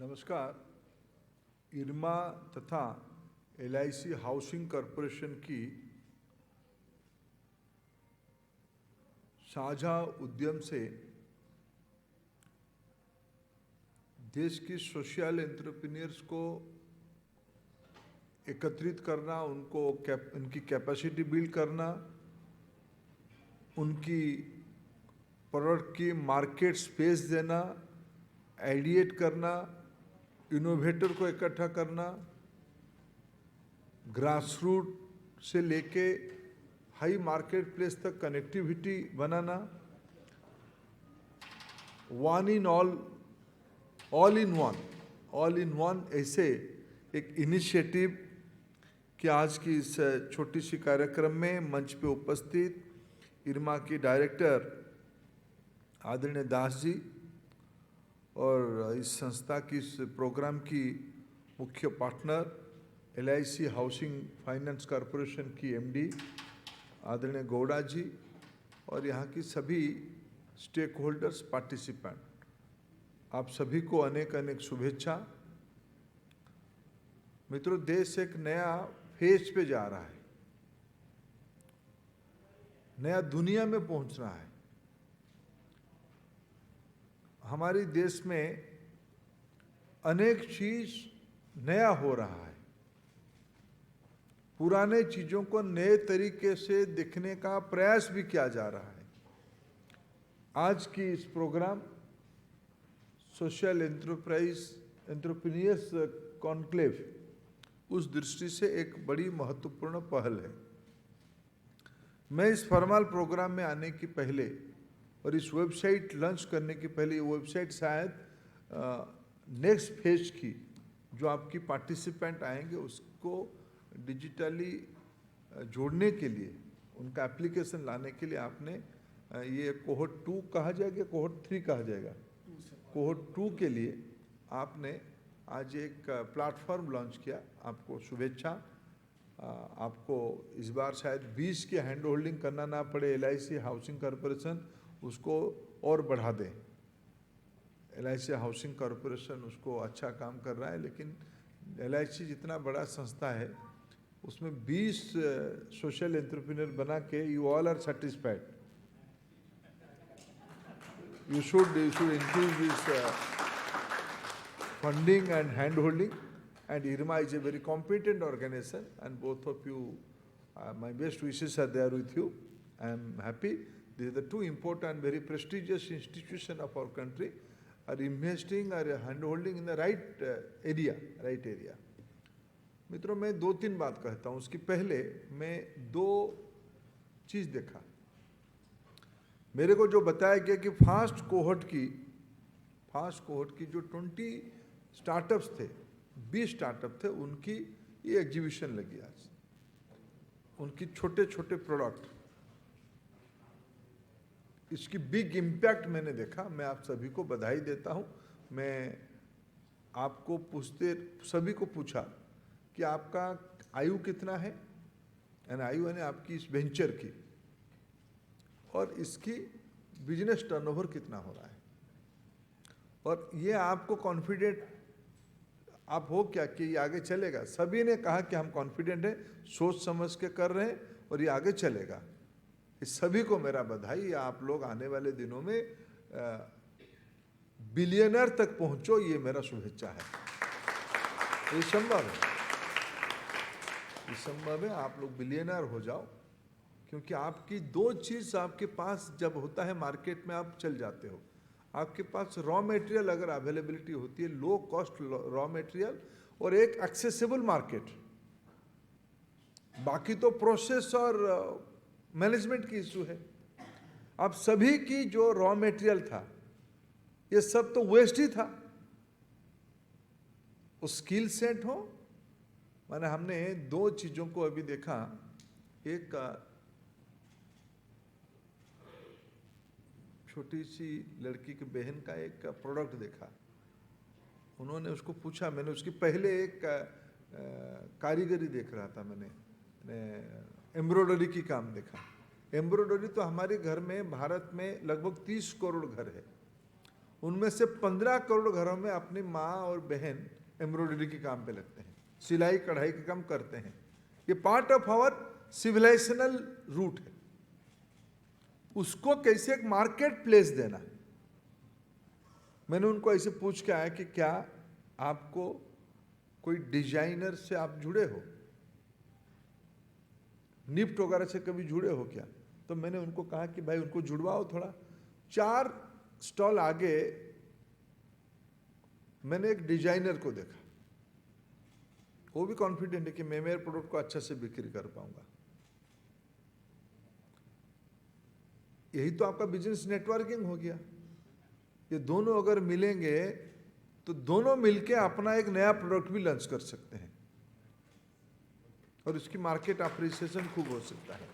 नमस्कार। इरमा तथा LIC housing corporation की साझा उद्यम से देश की सोशल एंटरप्रेन्योर्स को एकत्रित करना, उनकी कैपेसिटी बिल्ड करना, उनकी प्रोडक्ट की मार्केट स्पेस देना, आइडिएट करना, इनोवेटर को इकट्ठा करना, ग्रास रूट से लेके हाई मार्केट प्लेस तक connectivity banana, all in one ऐसे एक इनिशिएटिव कि आज की इस छोटी सी कार्यक्रम में मंच पे उपस्थित इरमा की डायरेक्टर आदरणीय दास जी और इस संस्था की इस प्रोग्राम की मुख्य partner LIC housing finance corporation की MD आदरणीय गौड़ा जी और यहाँ की सभी स्टेक होल्डर्स, पार्टिसिपेंट, आप सभी को अनेक अनेक शुभेच्छा। मित्रों, देश एक नया फेज पे जा रहा है, नया दुनिया में पहुंच रहा है। हमारे देश में अनेक चीज नया हो रहा है, पुराने चीजों को नए तरीके से देखने का प्रयास भी किया जा रहा है। आज की इस प्रोग्राम सोशल एंटरप्रेन्योर्स कॉन्क्लेव उस दृष्टि से एक बड़ी महत्वपूर्ण पहल है। मैं इस फॉर्मल प्रोग्राम में आने की पहले और इस वेबसाइट लॉन्च करने की पहले, ये वेबसाइट शायद नेक्स्ट फेज की जो आपकी पार्टिसिपेंट आएंगे उसको डिजिटली जोड़ने के लिए, उनका एप्लीकेशन लाने के लिए आपने ये कोहोर्ट 2 कहा जाएगा, कोहोर्ट 3 कहा जाएगा, कोहोर्ट 2 के लिए आपने आज एक प्लेटफॉर्म लॉन्च किया। आपको शुभेच्छा। आपको इस बार शायद 20 की हैंड होल्डिंग करना ना पड़े, LIC हाउसिंग कॉरपोरेशन उसको और बढ़ा दें। LIC हाउसिंग कॉरपोरेशन उसको अच्छा काम कर रहा है, लेकिन LIC जितना बड़ा संस्था है उसमें 20 सोशल एंटरप्रेन्योर बना के you all are satisfied. You should increase this funding and hand holding, and IRMA is a very competent organization, and both of you, my best wishes are there with you. I am happy. These are the two important, very prestigious institutions of our country are investing or hand holding in the right area. मित्रों, मैं 2-3 बात कहता हूँ। उसकी पहले मैं 2 चीज देखा। मेरे को जो बताया गया कि फास्ट कोहोर्ट की जो 20 स्टार्टअप्स थे, 20 स्टार्टअप थे, उनकी ये एग्जीबिशन लगी आज। उनकी छोटे छोटे प्रोडक्ट, इसकी बिग इम्पैक्ट मैंने देखा। मैं आप सभी को बधाई देता हूँ। मैं आपको सभी को पूछा कि आपका आयु कितना है, आयु यानी आपकी इस वेंचर की, और इसकी बिजनेस टर्नओवर कितना हो रहा है, और ये आपको कॉन्फिडेंट आप हो क्या कि ये आगे चलेगा। सभी ने कहा कि हम कॉन्फिडेंट हैं, सोच समझ के कर रहे हैं और ये आगे चलेगा। इस सभी को मेरा बधाई। आप लोग आने वाले दिनों में बिलियनर तक पहुंचो, ये मेरा शुभेच्छा है। ये संभव है, आप लोग बिलियनर हो जाओ, क्योंकि आपकी 2 चीज आपके पास जब होता है मार्केट में, आप चल जाते हो। आपके पास रॉ मटेरियल अगर अवेलेबिलिटी होती है, लो कॉस्ट रॉ मटेरियल, और एक एक्सेसिबल मार्केट, बाकी तो प्रोसेस और मैनेजमेंट की इशू है। आप सभी की जो रॉ मटेरियल था, ये सब तो वेस्ट ही था। वो स्किल सेट हो, माने हमने 2 चीजों को अभी देखा। एक छोटी सी लड़की की बहन का एक प्रोडक्ट देखा, उन्होंने उसको पूछा, मैंने उसकी पहले एक कारीगरी देख रहा था, मैंने एम्ब्रॉयडरी की काम देखा। एम्ब्रॉयडरी तो हमारे घर में, भारत में लगभग 30 करोड़ घर है, उनमें से 15 करोड़ घरों में अपनी माँ और बहन एम्ब्रॉयडरी के काम पे लगते हैं, सिलाई कढ़ाई के काम करते हैं। ये part of our civilisational root है। उसको कैसे एक मार्केट प्लेस देना। मैंने उनको ऐसे पूछ के आया कि क्या आपको कोई डिजाइनर से आप जुड़े हो, निफ्ट वगैरह से कभी जुड़े हो क्या? तो मैंने उनको कहा कि भाई उनको जुड़वाओ थोड़ा। 4 स्टॉल आगे मैंने एक डिजाइनर को देखा, वो भी कॉन्फिडेंट है कि मैं मेरे प्रोडक्ट को अच्छा से बिक्री कर पाऊंगा। यही तो आपका बिजनेस नेटवर्किंग हो गया। ये दोनों अगर मिलेंगे तो दोनों मिलके अपना एक नया प्रोडक्ट भी लॉन्च कर सकते हैं और इसकी मार्केट अप्रिसिएशन खूब हो सकता है।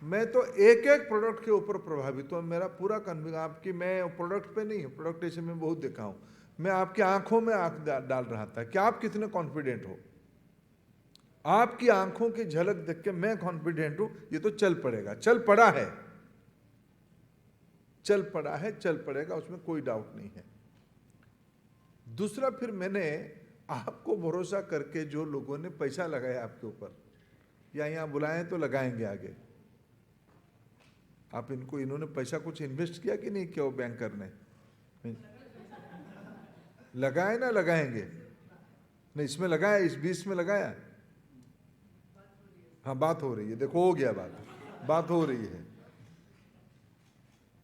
मैं तो एक एक प्रोडक्ट के ऊपर प्रभावित हूँ। मेरा पूरा कन्विक्शन आपकी, मैं प्रोडक्ट पे नहीं, प्रोडक्ट ऐसे मैं बहुत देखा हूँ, मैं आपकी आंखों में आंख डाल रहा था कि आप कितने कॉन्फिडेंट हो। आपकी आंखों की झलक देख के मैं कॉन्फिडेंट हूं, ये तो चल पड़ेगा, चल पड़ा है, चल पड़ा है, चल पड़ेगा, उसमें कोई डाउट नहीं है। दूसरा, फिर मैंने आपको भरोसा करके जो लोगों ने पैसा लगाया आपके ऊपर, या यहाँ बुलाए तो लगाएंगे आगे, आप इनको, इन्होंने पैसा कुछ इन्वेस्ट किया कि नहीं किया? वो बैंकर ने लगाए ना लगाएंगे? नहीं, इसमें लगाया, इस 20 में लगाया। हाँ, बात हो रही है, देखो हो गया, बात हो रही है।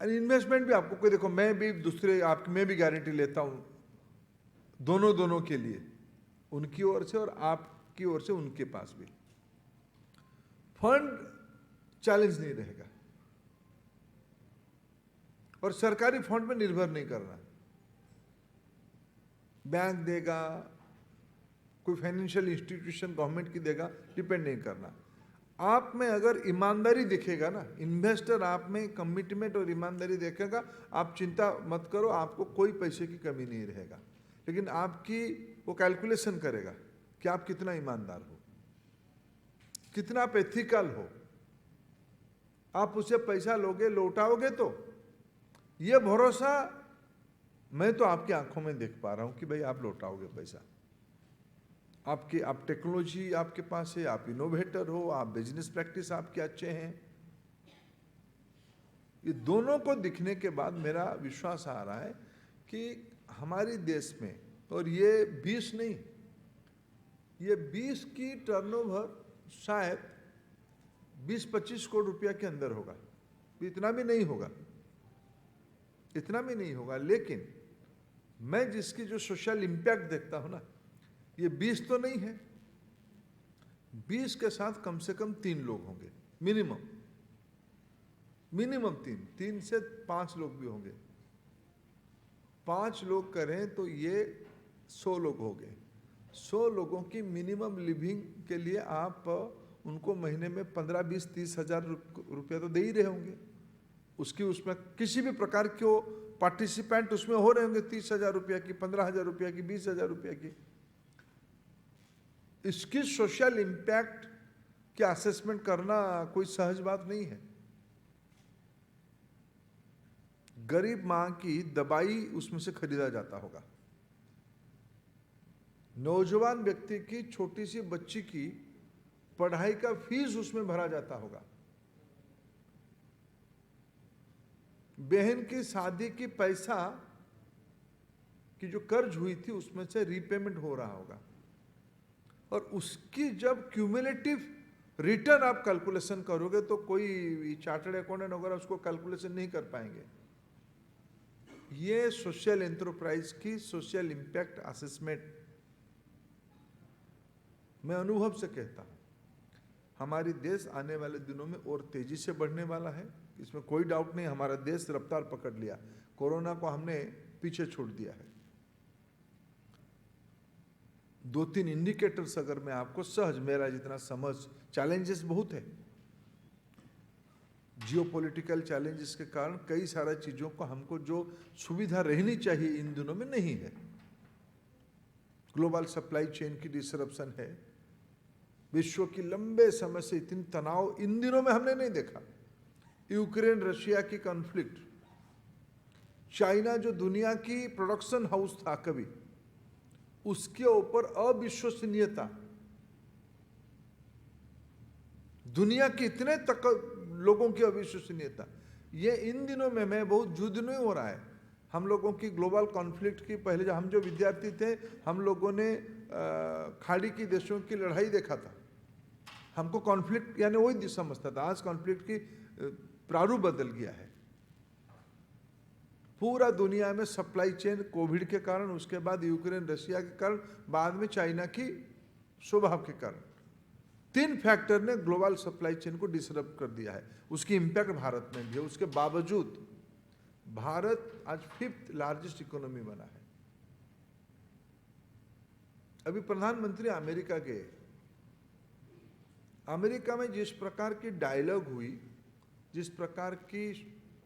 इन्वेस्टमेंट भी आपको कोई, देखो मैं भी दूसरे आपकी, मैं भी गारंटी लेता हूं दोनों के लिए, उनकी ओर से और आपकी ओर से उनके पास भी। फंड चैलेंज नहीं रहेगा और सरकारी फंड पे निर्भर नहीं करना। बैंक देगा, कोई फाइनेंशियल इंस्टीट्यूशन गवर्नमेंट की देगा, डिपेंड नहीं करना। आप में अगर ईमानदारी दिखेगा ना, इन्वेस्टर आप में कमिटमेंट और ईमानदारी देखेगा, आप चिंता मत करो, आपको कोई पैसे की कमी नहीं रहेगा। लेकिन आपकी वो कैलकुलेशन करेगा कि आप कितना ईमानदार हो, कितना आप एथिकल हो। आप उसे पैसा लोगे, लौटाओगे, तो ये भरोसा मैं तो आपकी आंखों में देख पा रहा हूं कि भाई आप लौटाओगे पैसा। आप टेक्नोलॉजी आपके पास है, आप इनोवेटर हो, आप बिजनेस प्रैक्टिस आपके अच्छे हैं। ये दोनों को दिखने के बाद मेरा विश्वास आ रहा है कि हमारे देश में, और ये 20 नहीं, ये 20 की टर्नओवर शायद 20-25 करोड़ रुपया के अंदर होगा, इतना भी नहीं होगा, इतना भी नहीं होगा। लेकिन मैं जिसकी जो सोशल इंपैक्ट देखता हूं ना, ये 20 तो नहीं है, 20 के साथ कम से कम 3 लोग होंगे मिनिमम 3 से 5 लोग भी होंगे। 5 लोग करें तो ये 100 लोग हो गए। 100 लोगों की मिनिमम लिविंग के लिए आप उनको महीने में 15, 20, 30 हजार रुपया तो दे ही रहे होंगे। उसकी, उसमें किसी भी प्रकार के वो पार्टिसिपेंट उसमें हो रहे होंगे, 30,000 रुपया की, 15,000 रुपया की, 20,000 रुपया की। इसकी सोशल इंपैक्ट की असेसमेंट करना कोई सहज बात नहीं है। गरीब मां की दवाई उसमें से खरीदा जाता होगा, नौजवान व्यक्ति की, छोटी सी बच्ची की पढ़ाई का फीस उसमें भरा जाता होगा, बहन की शादी की पैसा की जो कर्ज हुई थी उसमें से रीपेमेंट हो रहा होगा, और उसकी जब क्यूमुलेटिव रिटर्न आप कैलकुलेशन करोगे तो कोई चार्टर्ड अकाउंटेंट वगैरह उसको कैलकुलेशन नहीं कर पाएंगे। ये सोशल एंटरप्राइज की सोशल इंपैक्ट असेसमेंट मैं अनुभव से कहता हूं, हमारी देश आने वाले दिनों में और तेजी से बढ़ने वाला है, इसमें कोई डाउट नहीं। हमारा देश रफ्तार पकड़ लिया, कोरोना को हमने पीछे छोड़ दिया है। 2-3 इंडिकेटर्स अगर मैं आपको सहज, मेरा जितना समझ, चैलेंजेस बहुत है, जियोपॉलिटिकल चैलेंजेस के कारण कई सारा चीजों को हमको जो सुविधा रहनी चाहिए इन दिनों में नहीं है। ग्लोबल सप्लाई चेन की डिसरप्शन है, विश्व की लंबे समय से इतनी तनाव इन दिनों में हमने नहीं देखा। यूक्रेन रशिया की कॉन्फ्लिक्ट, चाइना जो दुनिया की प्रोडक्शन हाउस था कभी, उसके ऊपर अविश्वसनीयता, दुनिया के इतने तक लोगों की अविश्वसनीयता, ये इन दिनों में मैं बहुत जुद नहीं हो रहा है। हम लोगों की ग्लोबल कॉन्फ्लिक्ट की, पहले हम जो विद्यार्थी थे, हम लोगों ने खाड़ी की देशों की लड़ाई देखा था, हमको कॉन्फ्लिक्ट यानी वही समझता था। आज कॉन्फ्लिक्ट की प्रारूप बदल गया है। पूरा दुनिया में सप्लाई चेन कोविड के कारण, उसके बाद यूक्रेन रशिया के कारण, बाद में चाइना की स्वभाव के कारण, 3 फैक्टर ने ग्लोबल सप्लाई चेन को डिसरप्ट कर दिया है। उसकी इंपैक्ट भारत में भी है। उसके बावजूद भारत आज 5th लार्जेस्ट इकोनॉमी बना है। अभी प्रधानमंत्री अमेरिका गए। अमेरिका में जिस प्रकार की डायलॉग हुई, जिस प्रकार की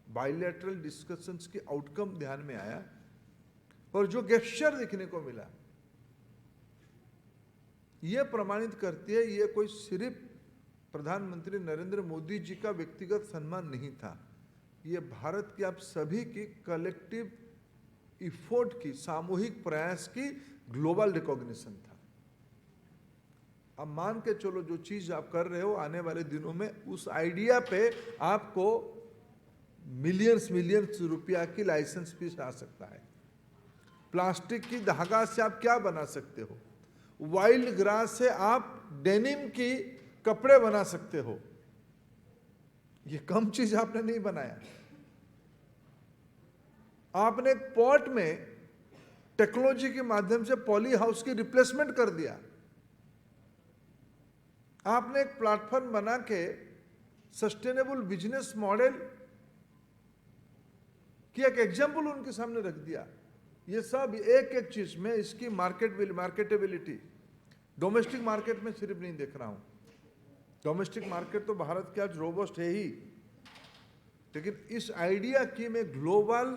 बायलैटरल डिस्कशंस की आउटकम ध्यान में आया, और जो गेस्चर देखने को मिला, यह प्रमाणित करती है ये कोई सिर्फ प्रधानमंत्री नरेंद्र मोदी जी का व्यक्तिगत सम्मान नहीं था, ये भारत की आप सभी की कलेक्टिव इफोर्ट की, सामूहिक प्रयास की ग्लोबल रिकॉग्निशन था। अब मान के चलो जो चीज आप कर रहे हो, आने वाले दिनों में उस आइडिया पे आपको मिलियंस रुपया की लाइसेंस फीस आ सकता है। प्लास्टिक की धागा से आप क्या बना सकते हो, वाइल्ड ग्रास से आप डेनिम की कपड़े बना सकते हो। ये कम चीज आपने नहीं बनाया। आपने एक पॉट में टेक्नोलॉजी के माध्यम से पॉली हाउस की रिप्लेसमेंट कर दिया। आपने एक प्लेटफॉर्म बना के सस्टेनेबल बिजनेस मॉडल की एक एग्जाम्पल उनके सामने रख दिया। ये सब एक एक चीज में इसकी मार्केटेबिलिटी डोमेस्टिक मार्केट में सिर्फ नहीं देख रहा हूं। डोमेस्टिक मार्केट तो भारत के आज रोबस्ट है ही, लेकिन इस आइडिया की मैं ग्लोबल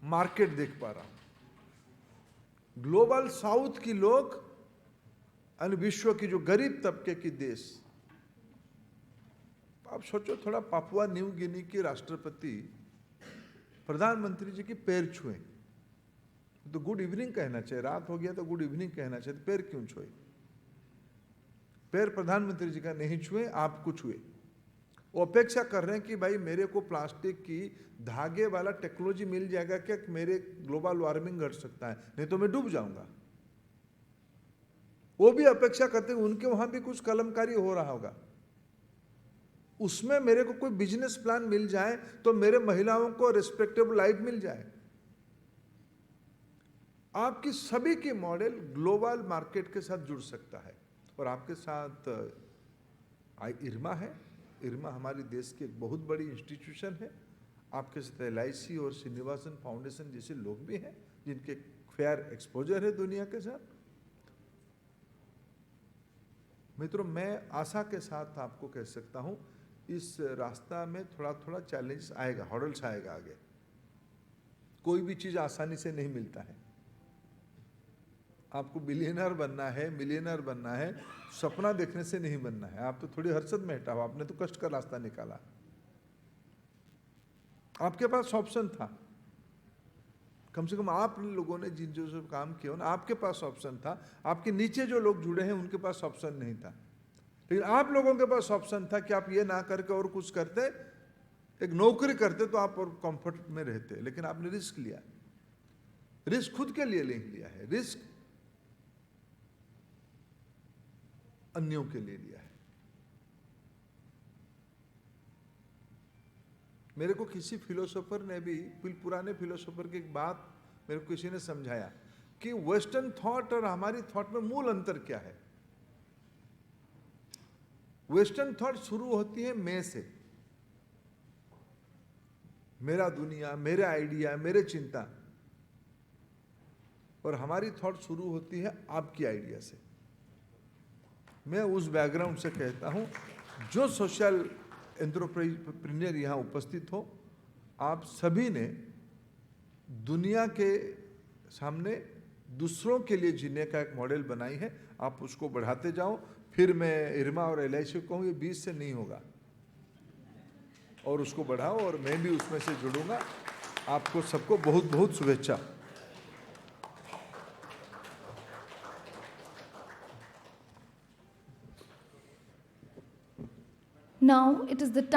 मार्केट देख पा रहा हूं। ग्लोबल साउथ की लोग, अन्य विश्व की जो गरीब तबके की देश, आप सोचो थोड़ा पापुआ न्यू गिनी के राष्ट्रपति प्रधानमंत्री जी की पैर छुए तो गुड इवनिंग कहना चाहिए। रात हो गया तो गुड इवनिंग कहना चाहिए, तो पैर क्यों छुए? पैर प्रधानमंत्री जी का नहीं छुए, आपको छुए। वो अपेक्षा कर रहे हैं कि भाई मेरे को प्लास्टिक की धागे वाला टेक्नोलॉजी मिल जाएगा क्या, मेरे ग्लोबल वार्मिंग घट सकता है, नहीं तो मैं डूब जाऊंगा। वो भी अपेक्षा करते हैं उनके वहां भी कुछ कलमकारी हो रहा होगा, उसमें मेरे को कोई बिजनेस प्लान मिल जाए तो मेरे महिलाओं को रिस्पेक्टेबल लाइफ मिल जाए। आपकी सभी की मॉडल ग्लोबल मार्केट के साथ जुड़ सकता है। और आपके साथ इरमा है। इरमा हमारी देश की एक बहुत बड़ी इंस्टीट्यूशन है। आपके साथ LIC और श्रीनिवासन फाउंडेशन जैसे लोग भी हैं जिनके फेयर एक्सपोजर है दुनिया के साथ। मित्रों, मैं आशा के साथ आपको कह सकता हूं इस रास्ता में थोड़ा थोड़ा चैलेंज आएगा, हॉर्डल्स आएगा आगे। कोई भी चीज आसानी से नहीं मिलता है। आपको बिलियनर बनना है, मिलियनर बनना है, सपना देखने से नहीं बनना है। आप तो थोड़ी हर्षद में हटा हो, आपने तो कष्ट का रास्ता निकाला। आपके पास ऑप्शन था, कम से कम आप लोगों ने जिन जो सब काम किया ना, आपके पास ऑप्शन था। आपके नीचे जो लोग जुड़े हैं उनके पास ऑप्शन नहीं था, लेकिन आप लोगों के पास ऑप्शन था कि आप ये ना करके और कुछ करते, एक नौकरी करते तो आप और कंफर्ट में रहते। लेकिन आपने रिस्क लिया। रिस्क खुद के लिए नहीं लिया है, रिस्क अन्यों के लिए लिया है। मेरे को किसी फिलोसोफर ने भी, पुराने फिलोसोफर की एक बात मेरे को किसी ने समझाया कि वेस्टर्न थॉट और हमारी थॉट में मूल अंतर क्या है। वेस्टर्न थॉट शुरू होती है मैं से, मेरा दुनिया, मेरे आइडिया, मेरे चिंता, और हमारी थॉट शुरू होती है आपकी आइडिया से। मैं उस बैकग्राउंड से कहता हूं, जो सोशल एंटरप्रेन्योर यहाँ उपस्थित हो, आप सभी ने दुनिया के सामने दूसरों के लिए जीने का एक मॉडल बनाई है। आप उसको बढ़ाते जाओ। फिर मैं इरमा और LIC को कहूँ ये 20 से नहीं होगा, और उसको बढ़ाओ, और मैं भी उसमें से जुड़ूंगा। आपको सबको बहुत बहुत शुभेच्छा। Now it is the time